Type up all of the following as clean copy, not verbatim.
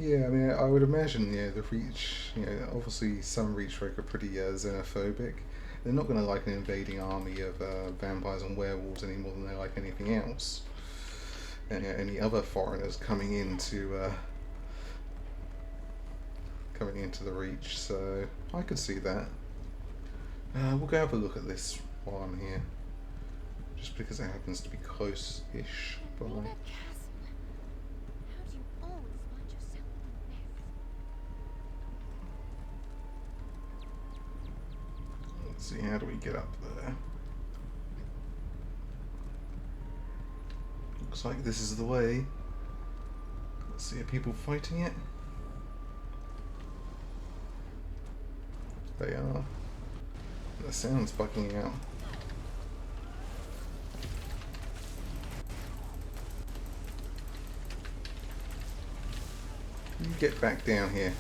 Yeah, I mean, I would imagine, the Reach, obviously some Reach folk are pretty xenophobic. They're not going to like an invading army of vampires and werewolves any more than they like anything else. And any other foreigners coming into the Reach, so I could see that. We'll go have a look at this while I'm here, just because it happens to be close-ish by. Nina Chasm. How do you always find yourself in this? Let's see, how do we get up there? Looks like this is the way. Let's see, are people fighting it? They are. The sound's bugging out. You get back down here.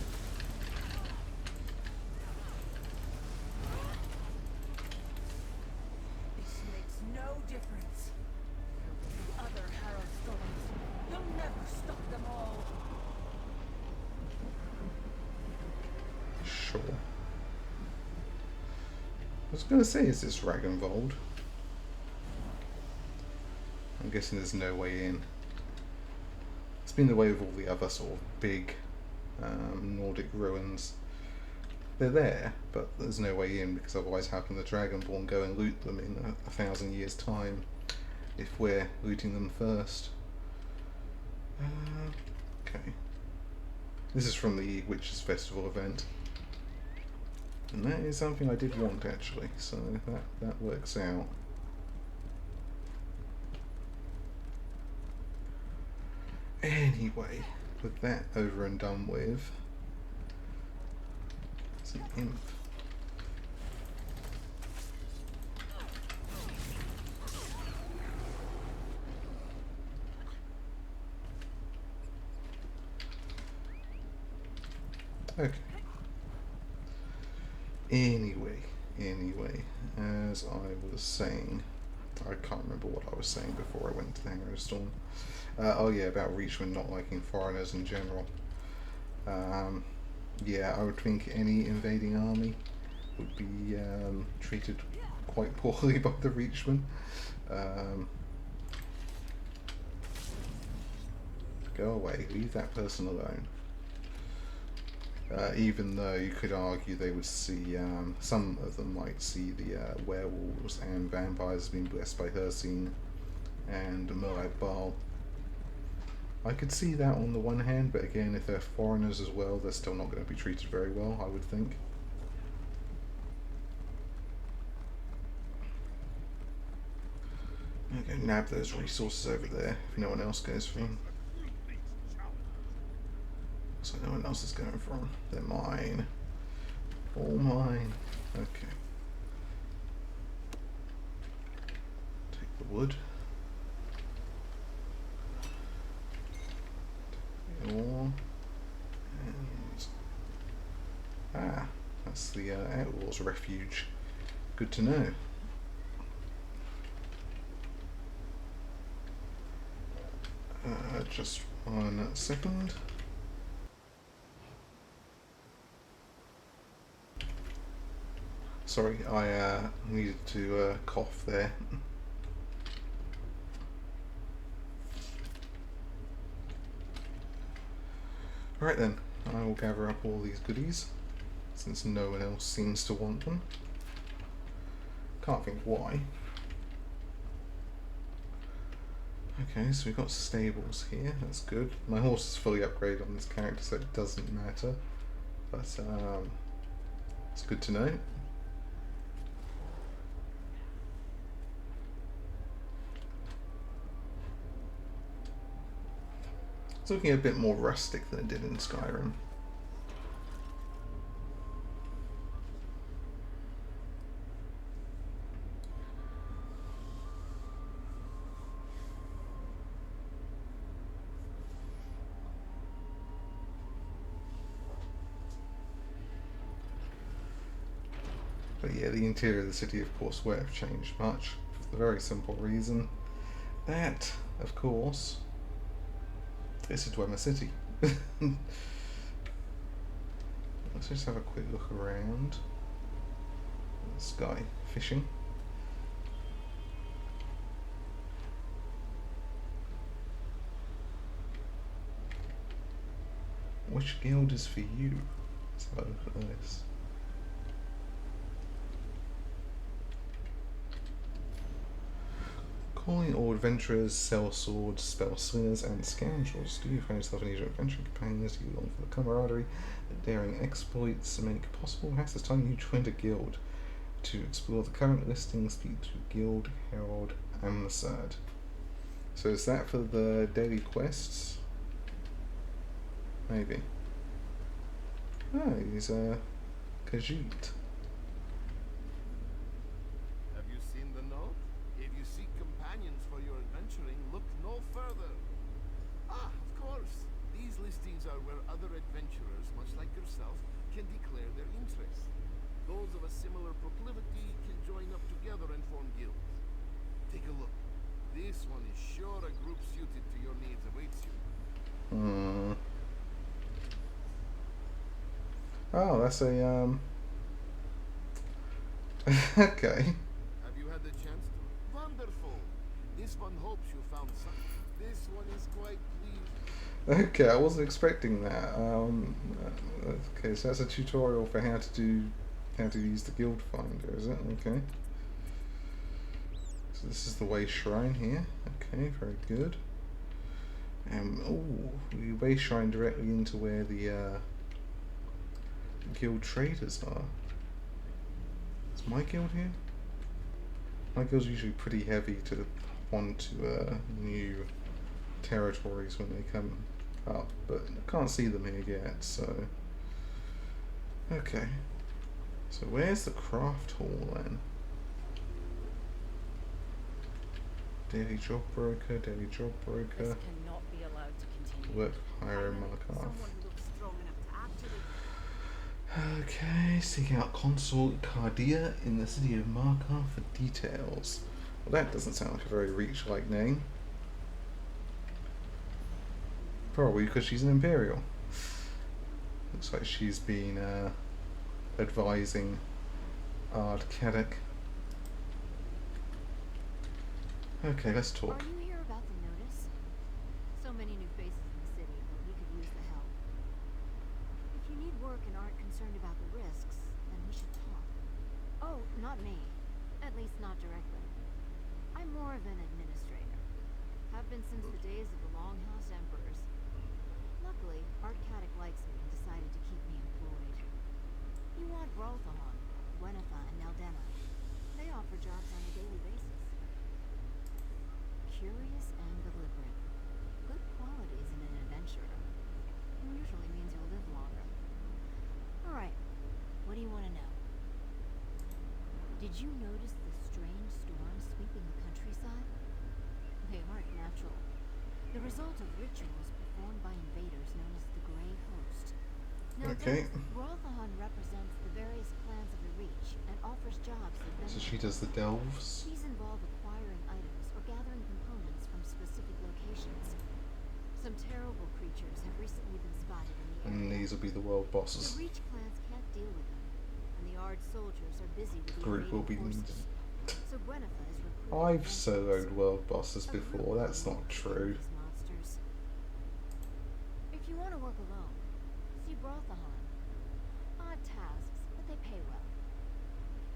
This makes no difference. There will be other Harrow Storms. You'll never stop them all. Sure. I was going to say, is this Ragnvold? I'm guessing there's no way in. It's been the way with all the other sort of big Nordic ruins. They're there, but there's no way in, because otherwise how can the Dragonborn go and loot them in 1,000 years' time if we're looting them first? Okay. This is from the Witches' Festival event. And that is something I did want, actually, so that works out. Anyway, with that over and done with, it's an imp. Okay. Anyway, as I was saying, I can't remember what I was saying before I went to the Harrow Storm. Oh yeah, about Reachman not liking foreigners in general. Yeah, I would think any invading army would be treated quite poorly by the Reachmen. Go away, leave that person alone. Even though you could argue they would see, some of them might see the werewolves and vampires being blessed by Hircine and Moab Baal. I could see that on the one hand, but again, if they're foreigners as well, they're still not going to be treated very well, I would think. I'm going to nab those resources over there if no one else goes for them. So no one else is going for them. They're mine. All mine. Okay. Take the wood. Take the ore. And that's the Outlaws' refuge. Good to know. Just 1 second. Sorry, I needed to cough there. Right then, I will gather up all these goodies, since no one else seems to want them. Can't think why. Okay, so we've got stables here, that's good. My horse is fully upgraded on this character, so it doesn't matter. But it's good to know. It's looking a bit more rustic than it did in Skyrim. But yeah, the interior of the city, of course, won't have changed much, for the very simple reason that, of course, it's a Dwemer city. Let's just have a quick look around. This guy fishing. Which guild is for you? Let's have a look at this. Calling all adventurers, sell swords, spell slingers, and scoundrels. Do you find yourself in need of adventuring companions? Do you long for the camaraderie that daring exploits make possible? Perhaps it's time you joined a guild. To explore the current listings, speak to Guild Herald Amsad. So is that for the daily quests? Maybe. Oh, he's Khajiit. Have you seen the note? If you seek companions for your adventuring, look no further. Ah, of course. These listings are where other adventurers, much like yourself, can declare their interest. Those of a similar proclivity can join up together and form guilds. Take a look. This one is sure a group suited to your needs awaits you. Hmm. Oh, that's a okay. Have you had the chance to? Wonderful. This one hopes you found something. This one is quite pleased. Okay, I wasn't expecting that. Okay, so that's a tutorial for how to use the guild finder, is it? Okay. So this is the way shrine here. Okay, very good. Oh, we way shrine directly into where the guild traders are. Is my guild here? My guild's usually pretty heavy to want to new territories when they come up, but I can't see them here yet, so okay. So where's the craft hall then? Daily job broker, daily job broker. This cannot be allowed to continue. Work hire Markarth. Someone who looks strong enough to actually. Okay, seek out Consort Cardia in the city of Markarth for details. Well, that doesn't sound like a very Reach-like name. Probably because she's an Imperial. Looks like she's been advising Ard Kadok. Okay, let's talk. Are you here about the notice? So many new faces in the city, but we could use the help. If you need work and aren't concerned about the risks, then we should talk. Oh, not me. At least not directly. I'm more of an administrator. Have been since the days of the Longhouse Emperors. Luckily, Ard Kadok likes me and decided to keep me employed. You want Rolthahan, Gwenetha, and Neldenna. They offer jobs on a daily basis. Curious and deliberate. Good qualities in an adventurer. Usually means you'll live longer. Alright, what do you want to know? Did you notice the strange storms sweeping the countryside? They aren't natural. The result of rituals performed by invaders known as the Grey Host. Now, Okay. Rolthahan represents the various clans of the Reach and offers jobs that So benefit. she does the delves. She's involved acquiring items or gathering components from specific locations. Some terrible creatures have recently been spotted in the area. And these will be the world The bosses. Reach clans can't deal with them, and the Ard soldiers are busy with the Group will be invading needed. forces. So Gwenetha is recruiting I've adventurers. soloed world bosses A group before, that's will not deal true. with these monsters. If you want to work alone, see Rolthahan. Odd tasks, but they pay well.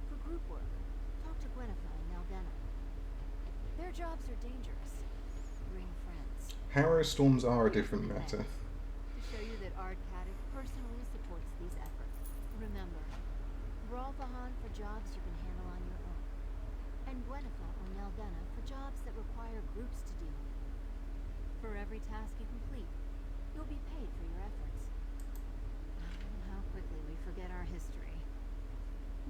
For group work, talk to Gwenetha and Neldenna. Their jobs are dangerous. Bring friends. Harrow storms are a different matter. To show you that Ard Kadok personally supports these efforts. Remember, Rolthahan for jobs you can handle on your own. And Gwenetha or Neldenna for jobs that require groups to deal with. For every task you complete, you'll be paid for your efforts. How quickly we forget our history.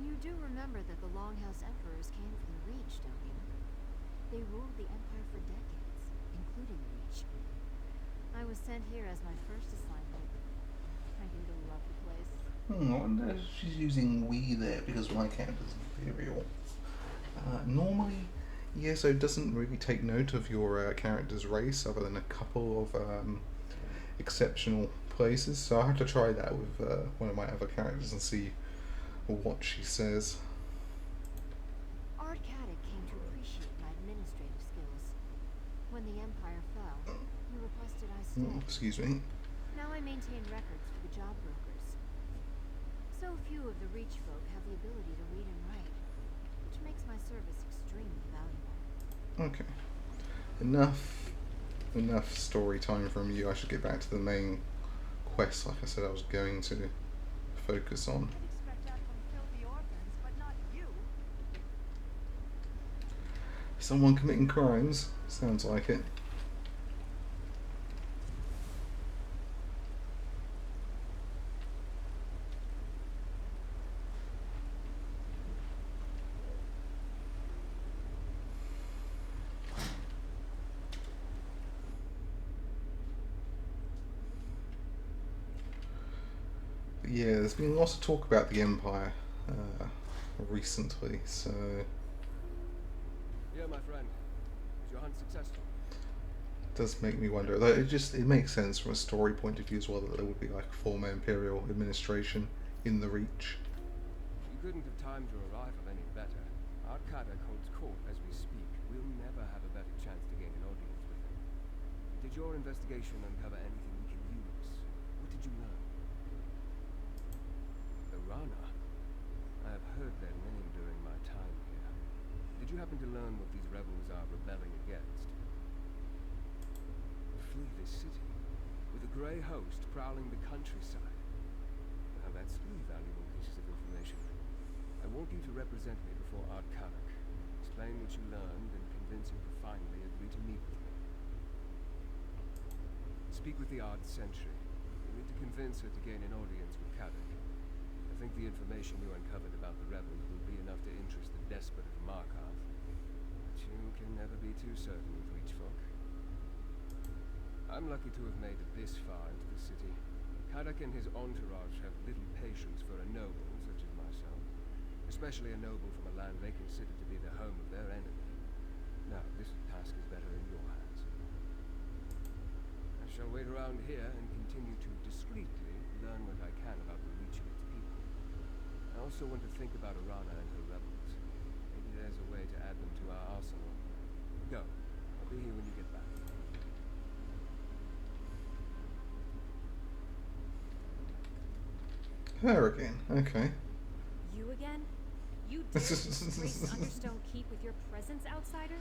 You do remember that the Longhouse Emperors came from the Reach, don't you? They ruled the Empire for decades, including the Reach. I was sent here as my first assignment. I hear to love the place. I wonder if she's using we there because my character's Imperial. Normally, ESO doesn't really take note of your character's race other than a couple of exceptional places. So I have to try that with one of my other characters and see what she says. Ard Caddick came to appreciate my administrative skills. When the Empire fell, he requested I stay. Excuse me. Now I maintain records for the job brokers. So few of the Reach folk have the ability to read and write, which makes my service extremely valuable. Okay. Enough story time from you. I should get back to the main quest, like I said I was going to focus on. I'd expect that from filthy orphans, but not you. Someone committing crimes? Sounds like it. But yeah, there's been lots of talk about the Empire recently, so Yeah, my friend. Was your hunt successful? it does make me wonder. Like, it makes sense from a story point of view as well that there would be like a former Imperial administration in the Reach. You couldn't have timed your arrival any better. Our Caddick holds court as we speak. We'll never have a better chance to gain an audience with him. Did your investigation uncover anything we can use? What did you learn? The Rana? I have heard their name during my time here. Did you happen to learn what these rebels are rebelling against? Flee this city, with a grey host prowling the countryside. Now that's 3 valuable pieces of information. I want you to represent me before Ard Caddick. Explain what you learned and convince him to finally agree to meet with me. Speak with the Ard Sentry. You need to convince her to gain an audience with Caddick. I think the information you uncovered about the rebels will be enough to interest the despot of Markarth. But you can never be too certain with Reach folk. I'm lucky to have made it this far into the city. Caddick and his entourage have little patience for a noble such as myself. Especially a noble from a land they consider to be the home of their enemy. Now, this task is better in your hands. I shall wait around here and continue to discreetly learn what I can about the Reach and its people. I also want to think about Arana and her rebels. Maybe there's a way to add them to our arsenal. Go. I'll be here when you get back. Her again, okay. You again? You dare grace Understone Keep with your presence, outsider?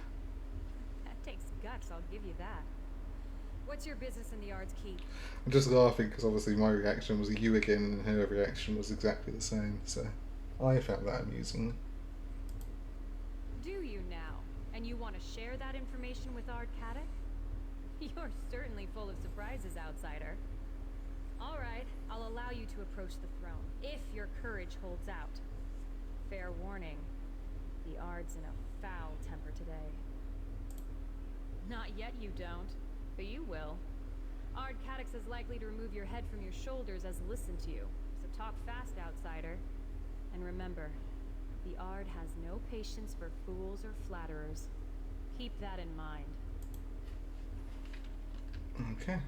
That takes guts, I'll give you that. What's your business in the Ard's Keep? I'm just laughing because obviously my reaction was you again and her reaction was exactly the same, so I found that amusing. Do you now? And you want to share that information with Ard Caddick? You're certainly full of surprises, outsider. Alright, I'll allow you to approach the throne, if your courage holds out. Fair warning, the Ard's in a foul temper today. Not yet you don't, but you will. Ard Caddick's as likely to remove your head from your shoulders as listen to you, so talk fast, outsider. And remember, the Ard has no patience for fools or flatterers. Keep that in mind. Okay.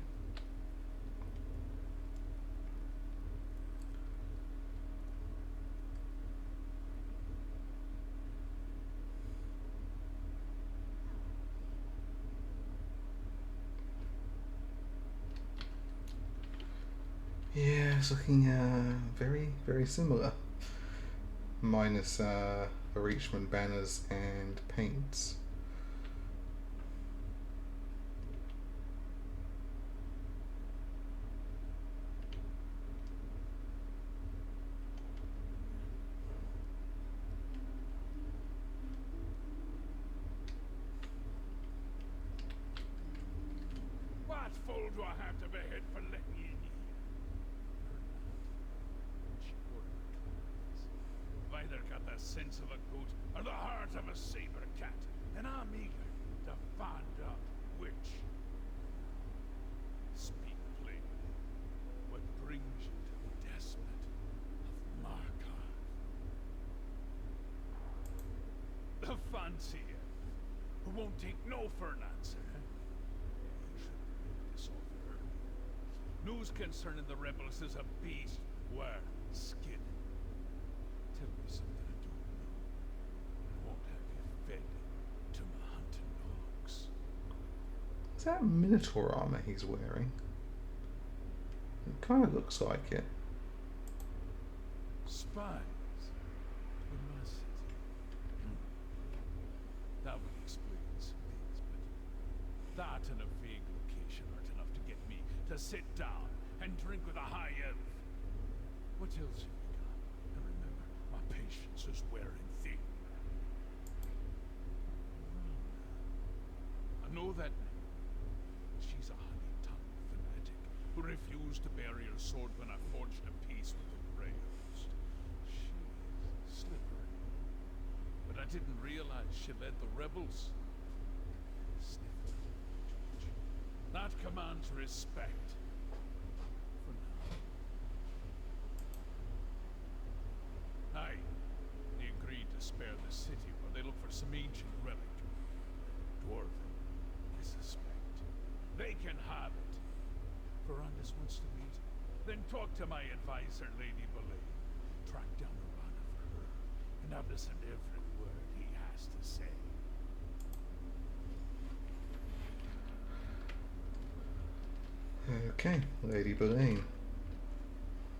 Yeah, it's looking very, very similar. Minus the Reachman banners and paints. What fool do I have to behead for letting you in here? You've either got the sense of a goat or the heart of a saber cat, and I'm eager to find out which. Speak plainly. What brings you to the despot of Markarth? The fancier, who won't take no for an answer. You should have made this offer earlier. news concerning the rebels is a beast worth skinning. Tell me something I don't know. I won't have you fed to my hunting dogs. Is that Minotaur armor he's wearing? It kind of looks like it. Spies in my city. That would explain some things, but that and a vague location aren't enough to get me to sit down and drink with a high elf. What else have you got? And remember, my patience is wearing thin. I know that name. She's a honey-tongued fanatic who refused to bury her sword when I forged a peace with the Grey Host. She's slippery. But I didn't realize she led the rebels. Sniffle, George. That commands respect. For now. Aye, they agreed to spare the city while they look for some ancient relic. Dwarven, I suspect. They can have it. Ferrandis wants to meet. Then talk to my advisor, Lady Boleyn. Track down Arana for her, and I've listened to every word he has to say. Okay, Lady Boleyn.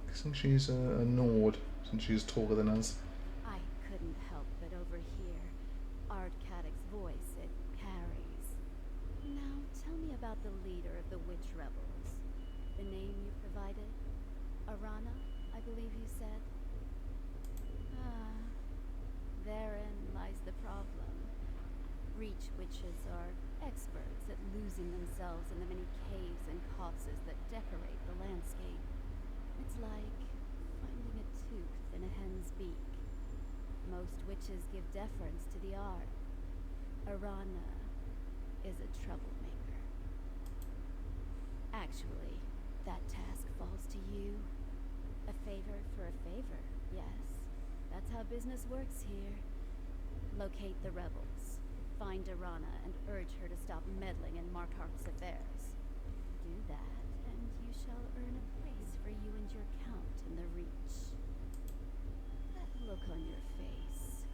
Guessing she's a Nord, since she's taller than us. I couldn't help but overhear Ardcadic's voice. It carries. Now, tell me about the leader of the witch rebels. The name you provided? Arana, I believe you said? Ah, therein lies the problem. Reach witches are experts at losing themselves in the many caves and copses that decorate the landscape. It's like finding a tooth in a hen's beak. Most witches give deference to the art. Arana is a troublemaker. Actually, that task falls to you. A favor for a favor, yes. That's how business works here. Locate the rebels. Find Arana and urge her to stop meddling in Markarth's affairs. Do that, and you shall earn a place for you and your count in the Reach. That look on your face.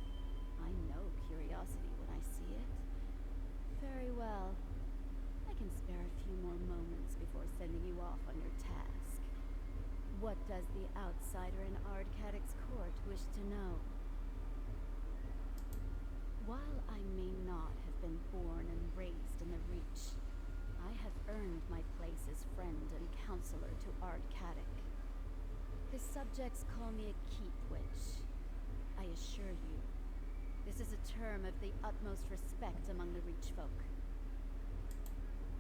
I know curiosity when I see it. Very well. I can spare a few more moments before sending you off on your task. What does the outsider in Ardcadic's court wish to know? While I may not have been born and raised in the Reach, I have earned my place as friend and counselor to Ardcadic. His subjects call me a keep witch. I assure you, this is a term of the utmost respect among the Reach folk.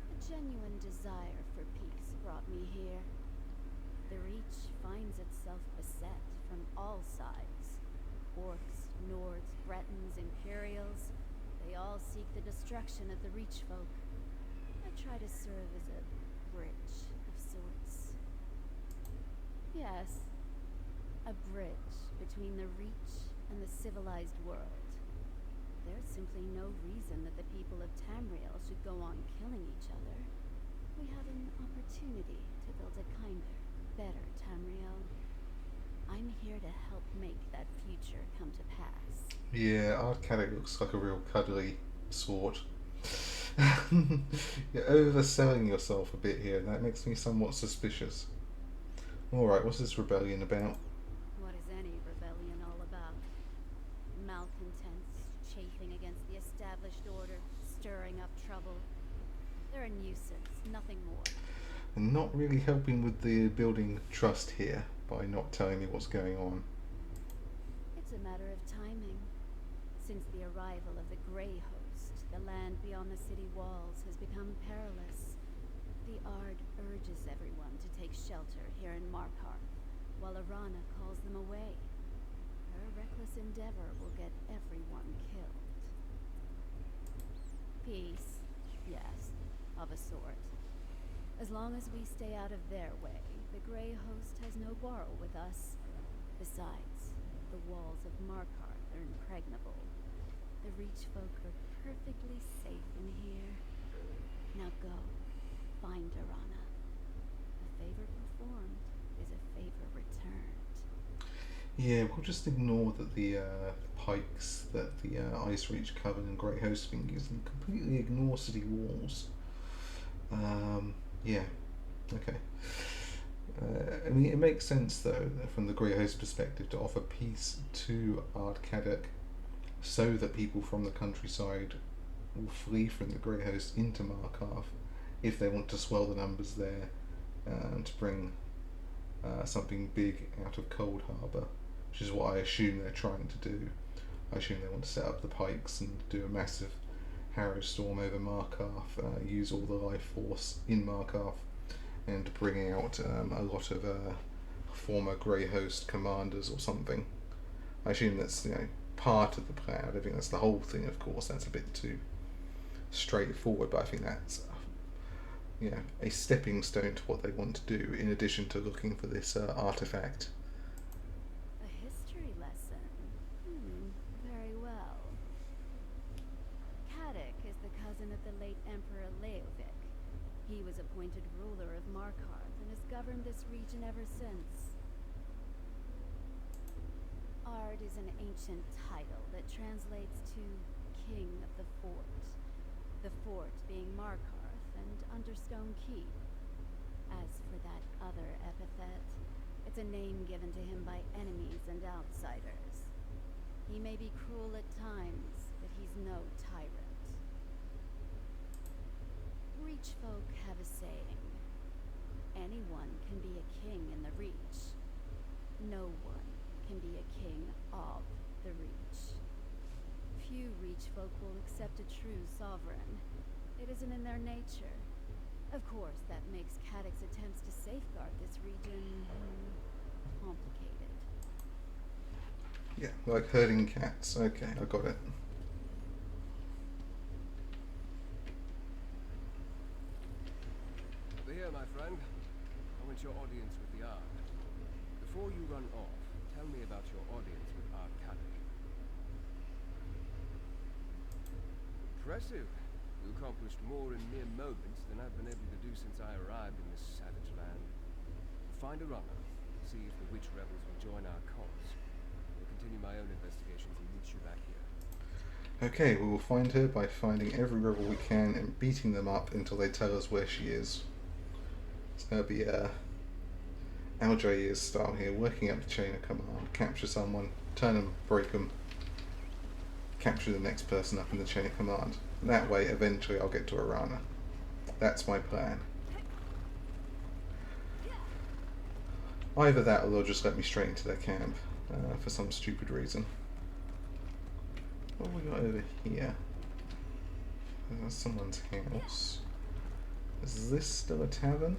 A genuine desire for peace brought me here. The Reach finds itself beset from all sides. Orcs, Nords, Bretons, Imperials, they all seek the destruction of the Reach folk. I try to serve as a bridge of sorts. Yes, a bridge between the Reach and the civilized world. There's simply no reason that the people of Tamriel should go on killing each other. We have an opportunity to build a kinder, better Tamriel. I'm here to help make that future come to pass. Yeah, Ardcadic looks like a real cuddly sort. You're overselling yourself a bit here. That makes me somewhat suspicious. Alright, what's this rebellion about? What is any rebellion all about? Malcontents, chafing against the established order, stirring up trouble. They're a nuisance, nothing more. And not really helping with the building trust here by not telling me what's going on. It's a matter of timing. Since the arrival of the Grey Host, the land beyond the city walls has become perilous. The Ard urges everyone to take shelter here in Markarth, while Arana calls them away. Her reckless endeavor will get everyone killed. Peace, yes, of a sort. As long as we stay out of their way, the Grey Host has no quarrel with us. Besides, the walls of Markarth are impregnable. The Reach folk are perfectly safe in here. Now go, find Arana. A favor returned. Yeah, we'll just ignore that the pikes that the Ice Reach Coven and Great Host have been using. Completely ignore city walls. Yeah, okay. I mean, it makes sense though, from the Great Host perspective, to offer peace to Ardkadok so that people from the countryside will flee from the Great Host into Markarth if they want to swell the numbers there and to bring something big out of Cold Harbour, which is what I assume they're trying to do. I assume they want to set up the pikes and do a massive Harrow Storm over Markarth, use all the life force in Markarth, and bring out a lot of former Grey Host commanders or something. I assume that's part of the plan. I don't think that's the whole thing, of course. That's a bit too straightforward, but I think that's a stepping stone to what they want to do, in addition to looking for this artifact. A history lesson. Very well. Kadok is the cousin of the late Emperor Leovic. He was appointed ruler of Markarth and has governed this region ever since. Ard is an ancient title that translates to King of the Fort. The fort being Markarth and Understone Keep. As for that other epithet, it's a name given to him by enemies and outsiders. He may be cruel at times, but he's no tyrant. Reach folk have a saying. Anyone can be a king in the Reach. No one can be a king of the Reach. Few Reach folk will accept a true sovereign. It isn't in their nature. Of course, that makes Kadok's attempts to safeguard this region complicated. Yeah, like herding cats. Okay, I got it. Over here, my friend. I want your audience with the Ard. Before you run off, tell me about your audience with Ardkadok. Impressive. You accomplished more in mere moments than I've been able to do since I arrived in this savage land. Find a runner, see if the witch rebels will join our cause. I'll continue my own investigations and meet you back here. Okay, we will find her by finding every rebel we can and beating them up until they tell us where she is. It's going to be Aljair's style here, working up the chain of command, capture someone, turn them, break them, capture the next person up in the chain of command. That way, eventually, I'll get to Arana. That's my plan. Either that, or they'll just let me straight into their camp for some stupid reason. What have we got over here? There's someone's house. Is this still a tavern?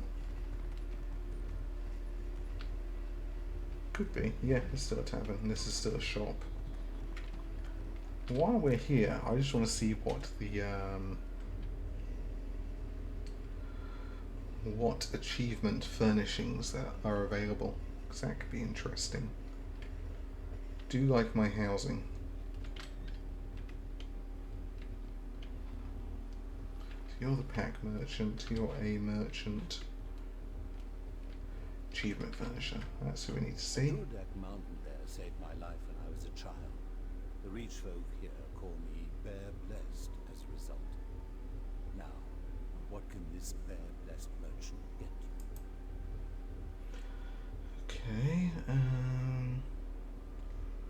Could be. Yeah, it's still a tavern. This is still a shop. While we're here, I just want to see what the what achievement furnishings that are available, because that could be interesting. Do like my housing. So you're the pack merchant, you're a merchant. Achievement furnisher, that's who we need to see. That mountain there saved my life when I was a child. The Reach folk here call me Bear Blessed as a result. Now, what can this Bear Blessed merchant get you? Okay,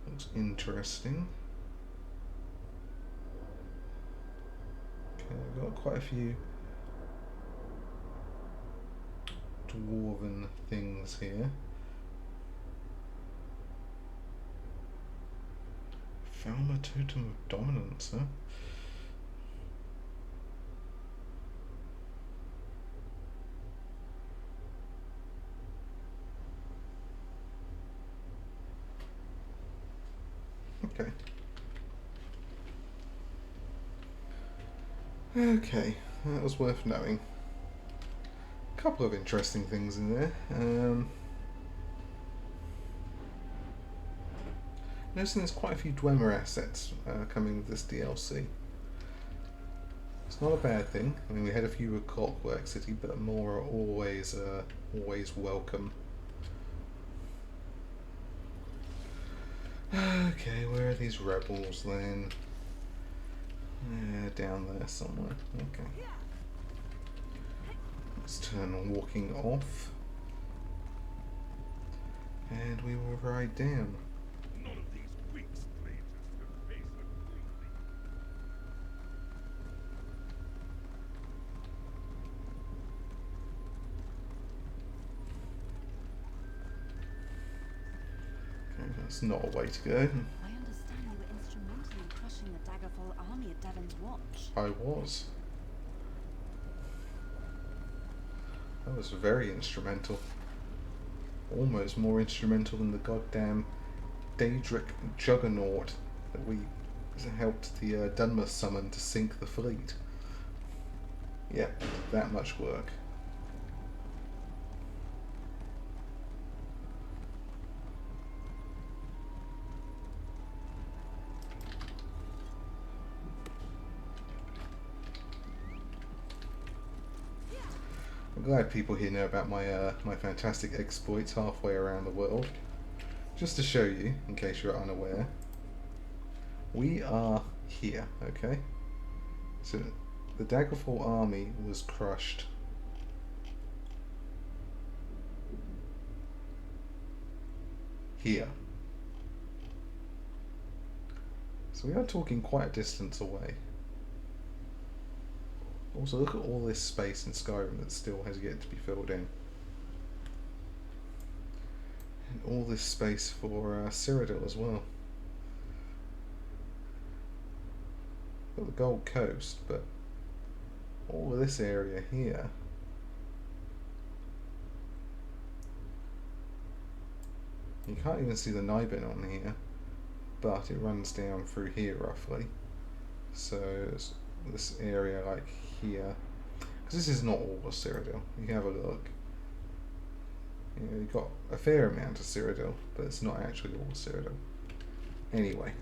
looks interesting. Okay, I've got quite a few dwarven things here. Falmer Totem of Dominance, huh? Okay. Okay, that was worth knowing. A couple of interesting things in there. Noticing there's quite a few Dwemer assets coming with this DLC. It's not a bad thing. I mean, we had a few with Clockwork City, but more are always welcome. Okay, where are these rebels then? Yeah, down there somewhere. Okay. Let's turn walking off. And we will ride down. None of these weak strangers could face a queenly. Okay, that's not a way to go. I understand you were instrumental in crushing the Daggerfall army at Devon's watch. I was. That was very instrumental. Almost more instrumental than the goddamn Daedric juggernaut that we helped the Dunmer summon to sink the fleet. Yep, that much work. I'm glad people here know about my my fantastic exploits halfway around the world. Just to show you, in case you're unaware, we are here, okay? So the Daggerfall army was crushed here. So we are talking quite a distance away. Also, look at all this space in Skyrim that still has yet to be filled in. And all this space for Cyrodiil as well. Got the Gold Coast, but all of this area here. You can't even see the Nibin on here, but it runs down through here roughly. So it's this area like here, because this is not all of Cyrodiil. You can have a look. You know, you've got a fair amount of Cyrodiil, but it's not actually all of Cyrodiil. Anyway,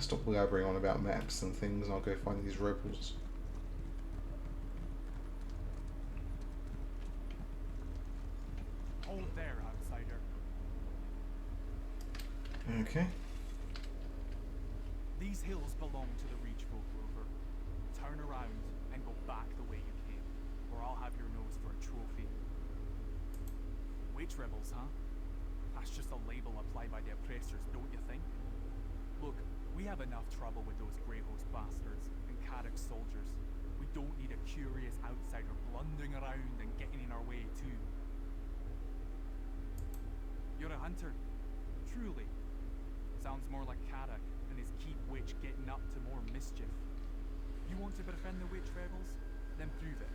stop blabbering on about maps and things, and I'll go find these rebels. Hold there, outsider. Okay. These hills belong to the Reach folk, Rover. Turn around and go back the way you came, or I'll have your nose for a trophy. Witch rebels, huh? That's just a label applied by the oppressors, don't you think? Look, we have enough trouble with those Grey Host bastards and Carrick's soldiers. We don't need a curious outsider blundering around and getting in our way too. You're a hunter, truly. Sounds more like Carrick and his keep witch getting up to more mischief. You want to befriend the witch rebels? Then prove it.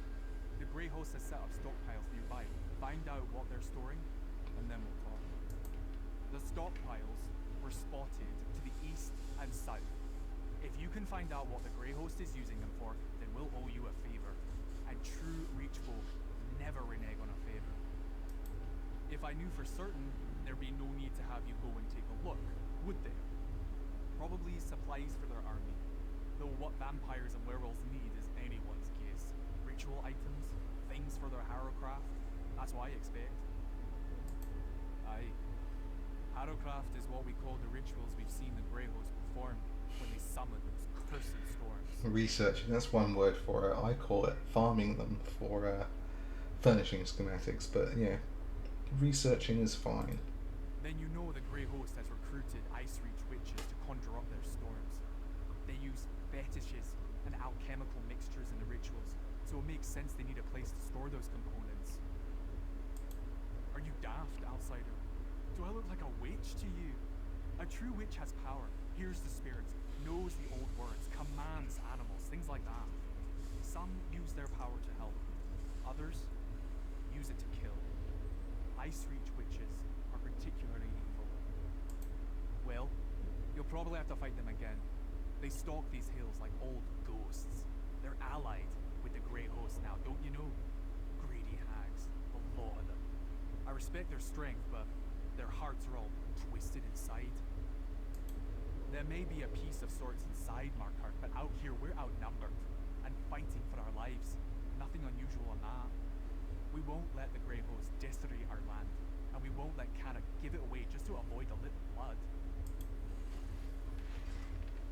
The Grey Host has set up stockpiles nearby. Find out what they're storing, and then we'll talk. The stockpiles were spotted to the east and south. If you can find out what the Grey Host is using them for, then we'll owe you a favour. And true Reach folk never renege on a favour. If I knew for certain, there'd be no need to have you go and take a look, would there? Probably supplies for their army. Though what vampires and werewolves need is anyone's guess. Ritual items, things for their harrowcraft. That's what I expect. Aye. Harrowcraft is what we call the rituals we've seen the Grey Host perform when they summon those cursed storms. Researching, that's one word for it. I call it farming them for furnishing schematics, but yeah, researching is fine. Then you know the Grey Host has recruited Ice Reach witches to conjure up their storms. They use fetishes and alchemical mixtures in the rituals, so it makes sense they need a place to store those components. Are you daft, outsider? Do I look like a witch to you? A true witch has power, hears the spirits, knows the old words, commands animals, things like that. Some use their power to help, others use it to kill. Ice Reach witches are particularly evil. Well, you'll probably have to fight them again. They stalk these hills like old ghosts. They're allied with the Grey Host now, don't you know? Greedy hags, a lot of them. I respect their strength, but their hearts are all twisted inside. There may be a peace of sorts inside Markarth, but out here we're outnumbered and fighting for our lives. Nothing unusual on that. We won't let the Grey Host desecrate our land, and we won't let Carrick give it away just so to avoid a little.